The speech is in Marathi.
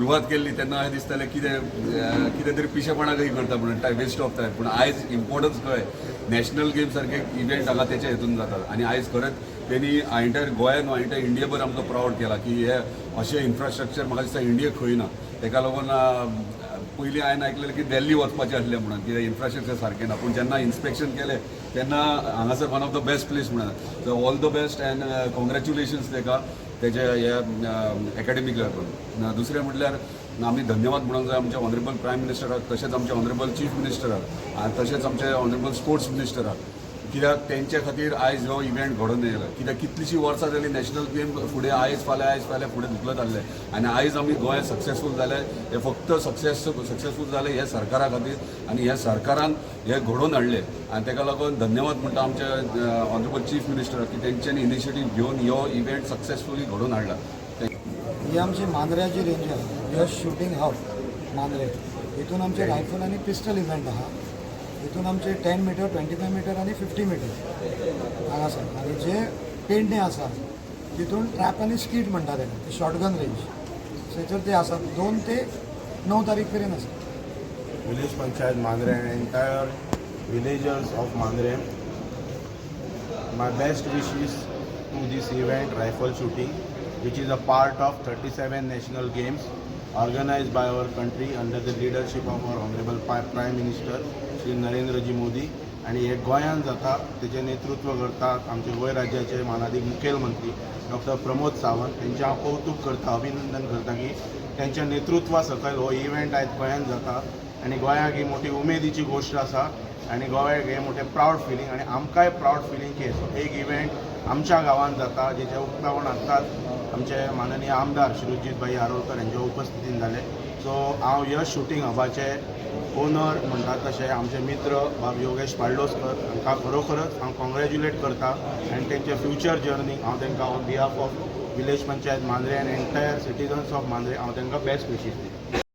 सुरवात केल्ली तेन्ना अशें दिसतालें कितें तरी पिशेपणाकय करता म्हणून वेस्ट ऑफ टायम, पूण आयज इम्पॉर्टन्स कळ्ळें. नॅशनल गेम सारखे इव्हेंट हांगा तेच्या हितून जातात आनी आयज खरेंच त्यांनी एंटायर गोंयान एंटायर इंडियाभर आमकां प्रावड केला की हे अशें इन्फ्रास्ट्रक्चर म्हाका दिसता इंडियेक खंय ना. ताका लागून पयलीं हांवें आयकलेलें की दिल्ली वचपाचें आसलें म्हणून, कित्याक इन्फ्रास्ट्रक्चर सारकें ना. पूण जेन्ना इन्स्पेक्शन केलें तेन्ना हांगासर one of the best place म्हणून. So all the best and congratulations ताका तेजे ह्या एकाडेमीक लेवल. दुसरें म्हटल्यार आमी धन्यवाद म्हणूंक जाय आमच्या ऑनरेबल प्रायम मिनिस्टराक, तशेंच आमच्या ऑनरेबल चीफ मिनिस्टराक आनी तशेंच आमचे ऑनरेबल स्पोर्ट्स मिनिस्टराक, कित्याक तेंच्या खातीर आयज हो इव्हेंट घडोवन येयला. कित्याक कितलीशीं वर्सां जालीं नॅशनल गेम फुडें आयज फाल्यां फुडें धुकलत आसले आनी आयज आमी गोंय सक्सेसफूल जाले. हे फक्त सक्सेसफूल जाले ह्या सरकारा खातीर आनी ह्या सरकारान हे घडोवन हाडले आनी ताका लागून धन्यवाद म्हणटा आमच्या ऑनरेबल चीफ मिनिस्टराक की तेंच्यांनी इनिशिएटीव घेवन हो इव्हेंट सक्सेसफुली घडोवन हाडला. ही आमची मांद्र्याची रेंज आहे, यश शूटिंग हब मांद्रे. हितून आमचे रायफल आनी पिस्टल इव्हेंट आहा. हितून आमचे 10 मीटर 25 मीटर आनी 50 मीटर हांगासर. आनी जे पेडणे आसा तितून ट्रॅप आनी स्कीट म्हणटा तेका, शॉटगन रेंज थंयसर ते आसा. 2 ते 9 तारीख पर्यंत आसा. Village Panchayat Mandre and entire villagers of Mandre, my best wishes to this event, rifle shooting, which is a part of 37 national games organized by our country under the leadership of our Honorable Prime Minister Shri Narendraji Modi. आणि हे गोंयान जाता तेचे नेतृत्व करतात आमचे गोंय राज्याचे मानाधीक मुखेलमंत्री डॉक्टर प्रमोद सावंत. तेंचे हांव कौतुक करता, अभिनंदन करता की तेंच्या नेतृत्वा सकयल हो इव्हेंट आयज गोंयान जाता आनी गोंयाक ही मोठी उमेदीची गोश्ट आसा आनी गोंयाक हे मोठे प्रावड फिलींग आनी आमकांय प्रावड फिलींग की एक इव्हेंट आमच्या गांवांत जाता जेचे उक्तावण आत्ताच आमचे माननीय आमदार श्रीजित भाई आरोलकर यांच्या उपस्थितीन जाले. सो हांव यश शूटिंग हबाचे ओनर म्हणटात तशें आमचे मित्र बाब योगेश पाळडोसकर हांकां खरोखरच हांव कॉंग्रॅच्युलेट करता आनी तेंचे फ्युचर जर्नीक हांव तांकां on behalf of village panchayat Mandrem end entire citizens of Mandrem हांव तांकां बेस्ट विशीस दिता.